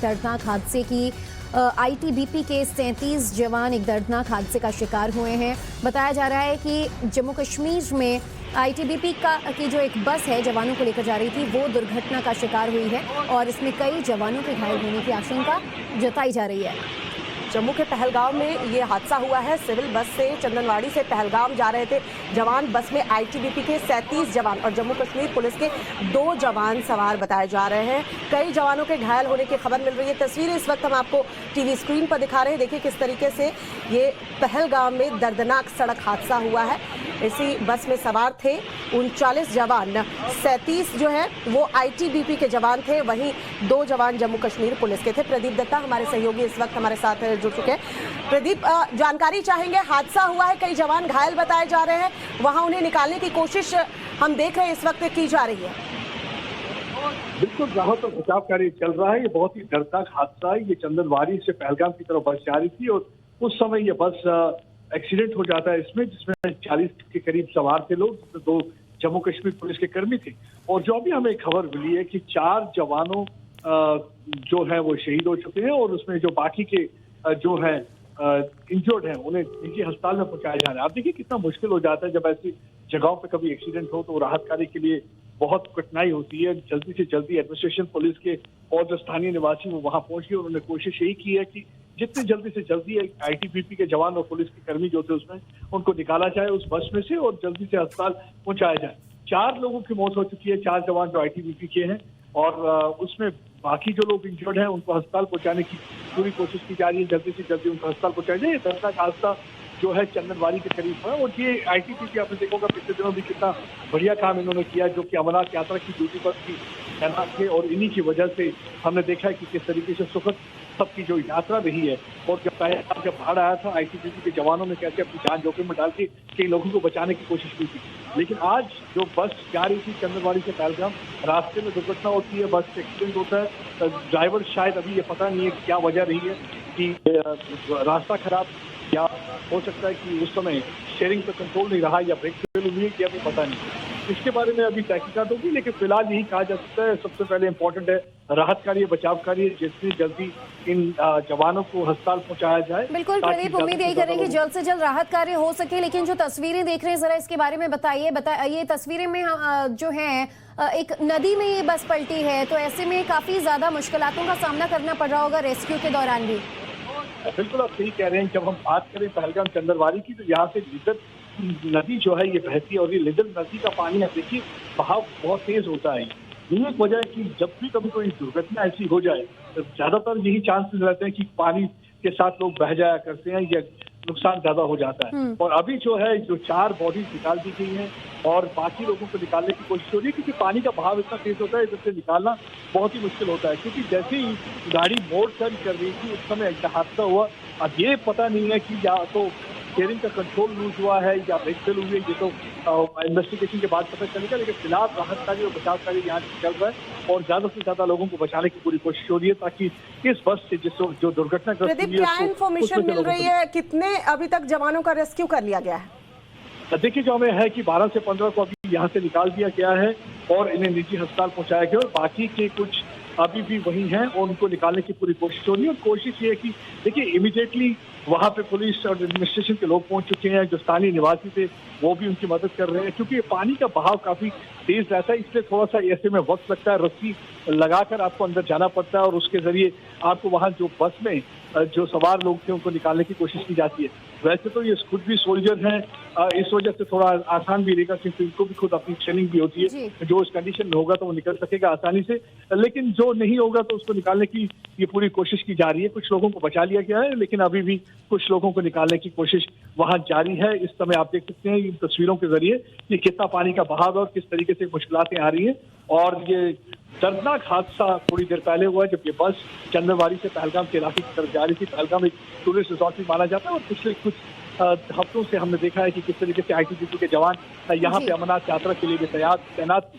दर्दनाक हादसे की आईटीबीपी के 37 जवान एक दर्दनाक हादसे का शिकार हुए हैं। बताया जा रहा है कि जम्मू कश्मीर में आईटीबीपी की जो एक बस है जवानों को लेकर जा रही थी वो दुर्घटना का शिकार हुई है और इसमें कई जवानों के घायल होने की आशंका जताई जा रही है। जम्मू के पहलगाम में ये हादसा हुआ है। सिविल बस से चंदनवाड़ी से पहलगाम जा रहे थे जवान। बस में आईटीबीपी के 37 जवान और जम्मू कश्मीर पुलिस के 2 जवान सवार बताए जा रहे हैं। कई जवानों के घायल होने की खबर मिल रही है। तस्वीरें इस वक्त हम आपको टीवी स्क्रीन पर दिखा रहे हैं। देखिए किस तरीके से ये पहलगाम में दर्दनाक सड़क हादसा हुआ है। इसी बस में सवार थे 39 जवान, 37 जो है वो आईटीबीपी के जवान थे, वहीं 2 जवान जम्मू कश्मीर पुलिस के थे। प्रदीप दत्ता हमारे सहयोगी इस वक्त हमारे साथ जुड़ चुके हैं। प्रदीप, जानकारी चाहेंगे, हादसा हुआ है, कई जवान घायल बताए जा रहे हैं, वहां उन्हें निकालने की कोशिश हम देख रहे हैं इस वक्त की जा रही है। बिल्कुल, राहत और बचाव कार्य चल रहा है। ये बहुत ही दर्दनाक हादसा है। ये चंदनवाड़ी से पहलगाम की तरफ बस जा रही थी और उस समय ये बस एक्सीडेंट हो जाता है इसमें, जिसमें 40 के करीब सवार थे लोग, जिसमें 2 जम्मू कश्मीर पुलिस के कर्मी थे। और जो अभी हमें खबर मिली है कि 4 जवानों जो है वो शहीद हो चुके हैं और उसमें जो बाकी के जो है इंजर्ड हैं उन्हें निजी अस्पताल में पहुंचाया जा रहा है। आप देखिए कितना मुश्किल हो जाता है जब ऐसी जगहों पे कभी एक्सीडेंट हो तो राहत कार्य के लिए बहुत कठिनाई होती है। जल्दी से जल्दी एडमिनिस्ट्रेशन, पुलिस के और जो स्थानीय निवासी वो वहां पहुंच गए। उन्होंने कोशिश यही की है कि जितनी जल्दी से जल्दी आईटीबीपी के जवान और पुलिस के कर्मी जो थे उसमें उनको निकाला जाए उस बस में से और जल्दी से अस्पताल पहुंचाया जाए। 4 लोगों की मौत हो चुकी है, 4 जवान जो आईटीबीपी के हैं और उसमें बाकी जो लोग इंजर्ड हैं उनको अस्पताल पहुंचाने की पूरी कोशिश की जा रही है। जल्दी से जल्दी उनको अस्पताल पहुंचाया जाए। दर्दनाक हादसा जो है चंदनवाड़ी के करीब है और ये आईटीबीपी आपने देखा होगा पिछले दिनों भी कितना बढ़िया काम इन्होंने किया, जो कि अमरनाथ यात्रा की ड्यूटी पर भी तैनात थे और इन्हीं की वजह से हमने देखा है कि किस तरीके से सुखद सबकी जो यात्रा रही है। और जब बाढ़ आया था आईटीबीपी के जवानों ने कैसे अपनी जान जोखिम में डाल के कई लोगों को बचाने की कोशिश की थी। लेकिन आज जो बस जा रही थी चंदनवाड़ी से पहलगाम, रास्ते में दुर्घटना होती है, बस एक्सीडेंट होता है। ड्राइवर शायद अभी ये पता नहीं है क्या वजह रही है कि रास्ता खराब, या हो सकता है कि उस समय शेयरिंग पर कंट्रोल नहीं रहा या ब्रेक फेल हुई है, क्या भी पता नहीं। इसके बारे में अभी तहकीकात होगी, लेकिन फिलहाल यही कहा जा सकता है सबसे पहले इम्पोर्टेंट है राहत कार्य, बचाव कार्य, जितनी जल्दी इन जवानों को अस्पताल पहुंचाया जाए। बिल्कुल प्रदीप, उम्मीद यही करें कि जल्द से जल्द राहत कार्य हो सके। लेकिन जो तस्वीरें देख रहे हैं जरा इसके बारे में बताइए। ये तस्वीरें में जो है एक नदी में ये बस पलटी है, तो ऐसे में काफी ज्यादा मुश्किलातों का सामना करना पड़ रहा होगा रेस्क्यू के दौरान भी। बिल्कुल आप सही कह रहे हैं। जब हम बात करें पहलगाम चंदनवाड़ी की तो यहाँ से लिदर नदी जो है ये बहती है और ये लिदर नदी का पानी है, देखिए बहाव बहुत तेज होता है। यही एक वजह है कि जब भी कभी कोई दुर्घटना ऐसी हो जाए तो ज्यादातर यही चांसेस रहते हैं कि पानी के साथ लोग बह जाया करते हैं या नुकसान ज्यादा हो जाता है। और अभी जो है जो 4 बॉडीज निकाल दी गई हैं और बाकी लोगों को निकालने की कोशिश हो रही है, क्योंकि पानी का बहाव इतना तेज होता है, इधर से निकालना बहुत ही मुश्किल होता है। क्योंकि जैसे ही गाड़ी मोड़ टर्न कर रही थी उस समय हादसा हुआ। अब ये पता नहीं है कि या तो स्टीयरिंग का कंट्रोल लूज हुआ है या ब्रेक फेल हुई है, ये तो इन्वेस्टिगेशन के बाद पता चलेगा। लेकिन फिलहाल राहत कार्य और बचाव कार्य यहाँ चल रहा है और ज्यादा से ज्यादा लोगों को बचाने की पूरी कोशिश हो रही है ताकि इस बस से जो दुर्घटना क्या इन्फॉर्मेशन मिल रही है, कितने अभी तक जवानों का रेस्क्यू कर लिया गया है? देखिए जो हमें है कि 12 से 15 को अभी यहाँ से निकाल दिया गया है और इन्हें निजी अस्पताल पहुंचाया गया और बाकी के कुछ अभी भी वही हैं और उनको निकालने की पूरी कोशिश हो रही है। और कोशिश ये है कि देखिए इमीडिएटली वहाँ पे पुलिस और एडमिनिस्ट्रेशन के लोग पहुंच चुके हैं, जो स्थानीय निवासी थे वो भी उनकी मदद कर रहे हैं। क्योंकि पानी का बहाव काफी तेज रहता है, इसलिए थोड़ा सा ऐसे में वक्त लगता है। रस्सी लगाकर आपको अंदर जाना पड़ता है और उसके जरिए आपको वहाँ जो बस में जो सवार लोग थे उनको निकालने की कोशिश की जाती है। वैसे तो ये खुद भी सोल्जर हैं, इस वजह से थोड़ा आसान भी रहेगा क्योंकि इनको भी खुद अपनी ट्रेनिंग भी होती है। जो इस कंडीशन में होगा तो वो निकल सकेगा आसानी से, लेकिन जो नहीं होगा तो उसको निकालने की ये पूरी कोशिश की जा रही है। कुछ लोगों को बचा लिया गया है लेकिन अभी भी कुछ लोगों को निकालने की कोशिश वहां जारी है। इस समय आप देख सकते हैं इन तस्वीरों के जरिए कि कितना पानी का बहाव है और किस तरीके से मुश्किलातें आ रही हैं। और ये दर्दनाक हादसा थोड़ी देर पहले हुआ जब ये बस चंदनवाड़ी से पहलगाम के इलाके की तरफ जा रही थी। पहलगाम एक टूरिस्ट रिजॉर्ट भी माना जाता है और पिछले कुछ हफ्तों से हमने देखा है कि किस तरीके से आईटीबीपी के जवान यहाँ पे अमरनाथ यात्रा के लिए भी तैनात थे।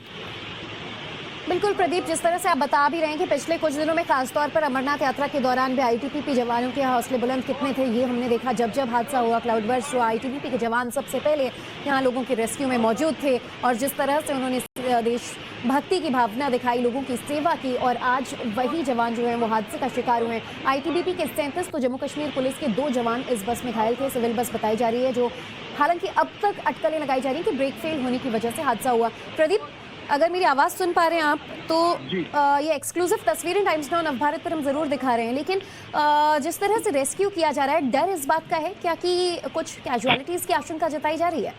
बिल्कुल प्रदीप, जिस तरह से आप बता भी रहे हैं कि पिछले कुछ दिनों में खासतौर पर अमरनाथ यात्रा के दौरान भी आईटीबीपी जवानों के हौसले बुलंद कितने थे ये हमने देखा। जब जब हादसा हुआ क्लाउड बर्स्ट हुआ, आईटीबीपी के जवान सबसे पहले यहाँ लोगों की रेस्क्यू में मौजूद थे और जिस तरह से उन्होंने देशभक्ति की भावना दिखाई, लोगों की सेवा की, और आज वही जवान जो है वो हादसे का शिकार हुए हैं। आईटीबीपी के 37 तो जम्मू कश्मीर पुलिस के 2 जवान इस बस में घायल थे। सिविल बस बताई जा रही है, जो हालांकि अब तक अटकलें लगाई जा रही है कि ब्रेक फेल होने की वजह से हादसा हुआ। प्रदीप, अगर मेरी आवाज़ सुन पा रहे हैं आप तो ये एक्सक्लूसिव तस्वीरें टाइम्स नाउ नवभारत पर हम ज़रूर दिखा रहे हैं, लेकिन जिस तरह से रेस्क्यू किया जा रहा है, डर इस बात का है क्या कि कुछ कैजुअलिटीज़ की आशंका जताई जा रही है?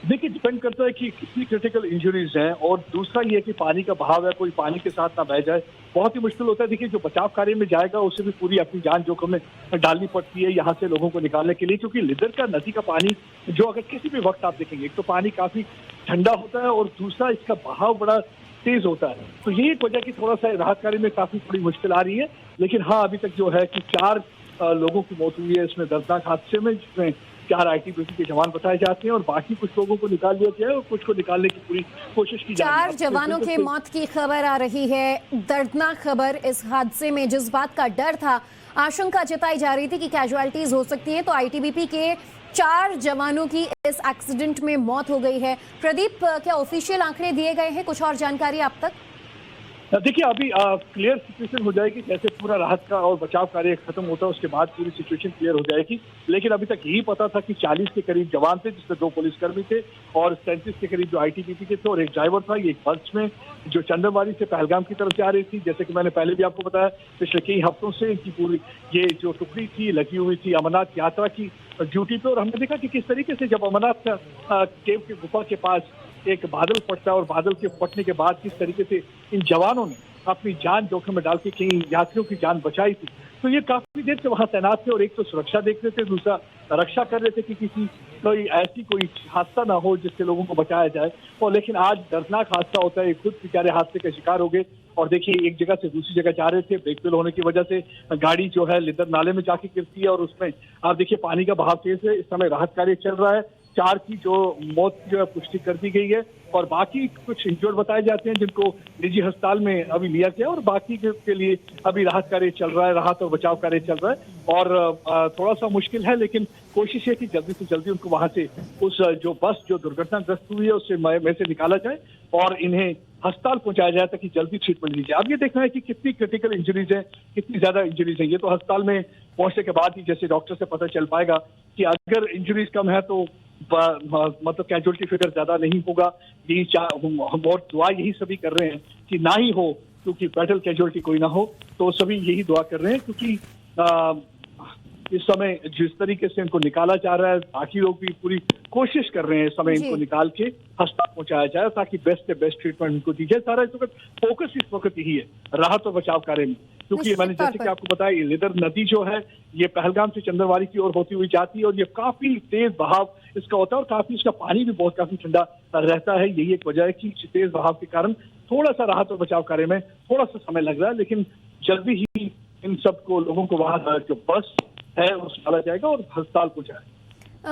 देखिए, डिपेंड करता है कि कितनी क्रिटिकल इंजरीज हैं, और दूसरा ये है कि पानी का बहाव है, कोई पानी के साथ ना बह जाए, बहुत ही मुश्किल होता है। देखिए, जो बचाव कार्य में जाएगा उसे भी पूरी अपनी जान जोखिम में डालनी पड़ती है यहाँ से लोगों को निकालने के लिए, क्योंकि लिदर का नदी का पानी जो अगर किसी भी वक्त आप देखेंगे, एक तो पानी काफी ठंडा होता है और दूसरा इसका बहाव बड़ा तेज होता है। तो यही एक वजह की थोड़ा सा राहत कार्य में काफी थोड़ी मुश्किल आ रही है। लेकिन हाँ, अभी तक जो है कि 4 लोगों की मौत हुई है इसमें दर्दनाक हादसे में, जिसमें 4 आईटीबीपी के जवान बताए जाते हैं और बाकी कुछ लोगों को निकाल लिया गया है और कुछ को निकालने की पूरी कोशिश की जा रही है। 4 जवानों के मौत की खबर आ रही है, दर्दनाक खबर। इस हादसे में जिस बात का डर था, आशंका जताई जा रही थी कि कैजुअलिटीज हो सकती है, तो आईटीबीपी के 4 जवानों की इस एक्सीडेंट में मौत हो गई है। प्रदीप, क्या ऑफिशियल आंकड़े दिए गए हैं? कुछ और जानकारी आप तक? देखिए, अभी क्लियर सिचुएशन हो जाएगी, जैसे पूरा राहत का और बचाव कार्य खत्म होता है उसके बाद पूरी सिचुएशन क्लियर हो जाएगी। लेकिन अभी तक यही पता था कि 40 के करीब जवान थे, जिसमें 2 पुलिसकर्मी थे और 37 के करीब जो आईटीबीपी के थे और एक ड्राइवर था। ये एक बस में जो चंदनवाड़ी से पहलगाम की तरफ जा रही थी। जैसे कि मैंने पहले भी आपको बताया, पिछले कई हफ्तों से इनकी पूरी ये जो टुकड़ी थी लगी हुई थी अमरनाथ यात्रा की ड्यूटी पे, और हमने देखा कि किस तरीके से जब अमरनाथ केव की गुफा के पास एक बादल फटता है और बादल के फटने के बाद किस तरीके से इन जवानों ने अपनी जान जोखिम में डाल के कई यात्रियों की जान बचाई थी। तो ये काफी देर से वहां तैनात थे और एक तो सुरक्षा देख रहे थे, दूसरा रक्षा कर रहे थे कि किसी कोई हादसा ना हो जिससे लोगों को बचाया जाए। और लेकिन आज दर्दनाक हादसा होता है, खुद बेचारे हादसे का शिकार हो गए। और देखिए, एक जगह से दूसरी जगह जा रहे थे, ब्रेक फेल होने की वजह से गाड़ी जो है लिदर नाले में जाके गिरती है और उसमें आप देखिए पानी का बहाव तेज है। इस समय राहत कार्य चल रहा है। 4 की जो मौत जो है पुष्टि कर दी गई है और बाकी कुछ इंजर्ड बताए जाते हैं जिनको निजी अस्पताल में अभी लिया गया, और बाकी के लिए अभी राहत कार्य चल रहा है, राहत और बचाव कार्य चल रहा है। और थोड़ा सा मुश्किल है, लेकिन कोशिश है कि जल्दी से जल्दी उनको वहां से उस जो बस जो दुर्घटनाग्रस्त हुई है उससे में से निकाला जाए और इन्हें अस्पताल पहुंचाया जाए ताकि जल्दी ट्रीटमेंट ली जाए। अब ये देखना है कि कितनी क्रिटिकल इंजरीज है, कितनी ज्यादा इंजरीज है। ये तो अस्पताल में पहुंचने के बाद ही जैसे डॉक्टर से पता चल पाएगा कि अगर इंजरीज कम है तो मतलब कैजुअलिटी फिगर ज्यादा नहीं होगा। यही हम और दुआ यही सभी कर रहे हैं कि ना ही हो, क्योंकि बैटल कैजुअलिटी कोई ना हो। तो सभी यही दुआ कर रहे हैं, क्योंकि इस समय जिस तरीके से इनको निकाला जा रहा है, बाकी लोग भी पूरी कोशिश कर रहे हैं इस समय इनको निकाल के अस्पताल पहुंचाया जाए ताकि बेस्ट से बेस्ट ट्रीटमेंट इनको दी जाए। सारा इस वक्त फोकस इस वक्त यही है राहत और बचाव कार्य में, क्योंकि मैंने जैसे कि आपको बताया, लिदर नदी जो है ये पहलगाम से चंदनवाड़ी की ओर होती हुई जाती है और ये काफी तेज बहाव इसका होता है और काफी इसका पानी भी बहुत काफी ठंडा रहता है। यही एक वजह है कि तेज बहाव के कारण थोड़ा सा राहत और बचाव कार्य में थोड़ा सा समय लग रहा है, लेकिन जल्दी ही इन सबको लोगों को वहां जो बस है उस डाला जाएगा और अस्पताल पहुंचाया।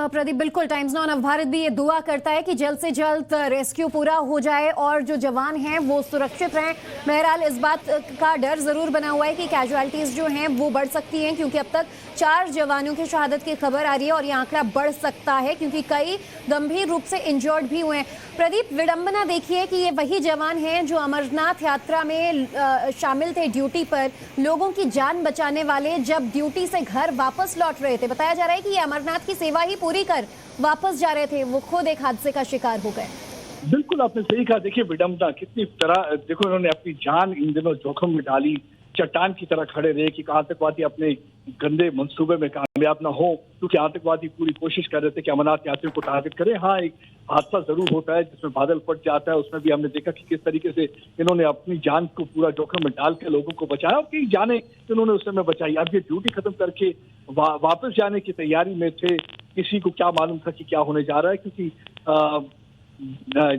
प्रदीप, बिल्कुल टाइम्स नाउ नवभारत भी ये दुआ करता है कि जल्द से जल्द रेस्क्यू पूरा हो जाए और जो जवान हैं वो सुरक्षित रहें। बहरहाल इस बात का डर जरूर बना हुआ है कि कैजुअलिटीज जो हैं वो बढ़ सकती हैं, क्योंकि अब तक 4 जवानों की शहादत की खबर आ रही है और ये आंकड़ा बढ़ सकता है क्योंकि कई गंभीर रूप से इंजर्ड भी हुए हैं। प्रदीप, विडंबना देखिए कि ये वही जवान हैं जो अमरनाथ यात्रा में शामिल थे ड्यूटी पर, लोगों की जान बचाने वाले, जब ड्यूटी से घर वापस लौट रहे थे। बताया जा रहा है कि ये अमरनाथ की सेवा ही पूरी कर वापस जा रहे थे, वो खुद एक हादसे का शिकार हो गए। बिल्कुल आपने सही कहा। देखिए, विडंबना कितनी तरह, देखो इन्होंने अपनी जान इन दिनों जोखिम में डाली, चट्टान की तरह खड़े रहे कि आतंकवादी अपने गंदे मंसूबे में कामयाब ना हो, क्योंकि आतंकवादी पूरी कोशिश कर रहे थे कि अमरनाथ यात्रियों को टारगेट करें। हाँ, एक हादसा जरूर होता है जिसमें बादल फट जाता है, उसमें भी हमने देखा कि किस तरीके से इन्होंने अपनी जान को पूरा जोखिम में डाल के लोगों को बचाया और कई जाने इन्होंने उस समय बचाई। अब ये ड्यूटी खत्म करके वापस जाने की तैयारी में थे। किसी को क्या मालूम था कि क्या होने जा रहा है, क्योंकि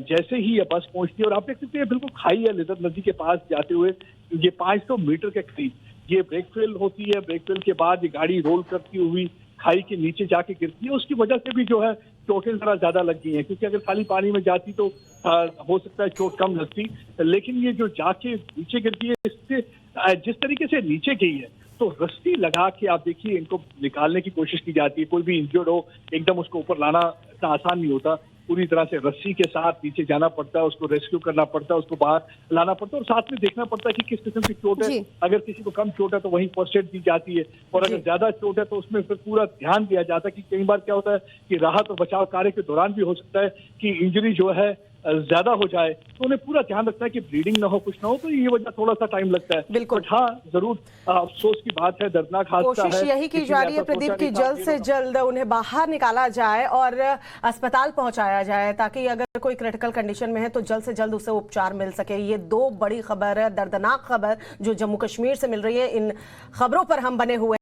जैसे ही ये बस पहुंचती है और आप देख सकते हैं बिल्कुल खाई है लिदर नदी के पास जाते हुए, ये 500 मीटर के करीब ये ब्रेक फेल होती है। ब्रेक फेल के बाद ये गाड़ी रोल करती हुई खाई के नीचे जाके गिरती है। उसकी वजह से भी जो है चोटें जरा ज्यादा लग गई हैं, क्योंकि अगर खाली पानी में जाती तो हो सकता है चोट कम लगती, लेकिन ये जो जाके नीचे गिरती है, इससे जिस तरीके से नीचे गई है तो रस्सी लगा के आप देखिए इनको निकालने की कोशिश की जाती है। कोई भी इंजर्ड हो एकदम उसको ऊपर लाना इतना आसान नहीं होता, पूरी तरह से रस्सी के साथ नीचे जाना पड़ता है, उसको रेस्क्यू करना पड़ता है, उसको बाहर लाना पड़ता है और साथ में देखना पड़ता है कि किस किस्म की चोट है। अगर किसी को कम चोट है तो वहीं फर्स्ट एड दी जाती है, और अगर ज्यादा चोट है तो उसमें फिर पूरा ध्यान दिया जाता है कि कई बार क्या होता है कि राहत और बचाव कार्य के दौरान भी हो सकता है कि इंजरी जो है ज्यादा हो जाए, तो उन्हें पूरा ध्यान रखना है कि ब्लीडिंग ना हो, कुछ ना हो, तो ये वजह थोड़ा सा टाइम लगता है। बिल्कुल। हाँ, जरूर अफसोस की बात है, दर्दनाक हादसा है। कोशिश यही की जा रही है प्रदीप की जल्द से जल्द उन्हें बाहर निकाला जाए और अस्पताल पहुंचाया जाए, ताकि अगर कोई क्रिटिकल कंडीशन में है तो जल्द से जल्द उसे उपचार मिल सके। ये दो बड़ी खबर है, दर्दनाक खबर जो जम्मू कश्मीर से मिल रही है। इन खबरों पर हम बने हुए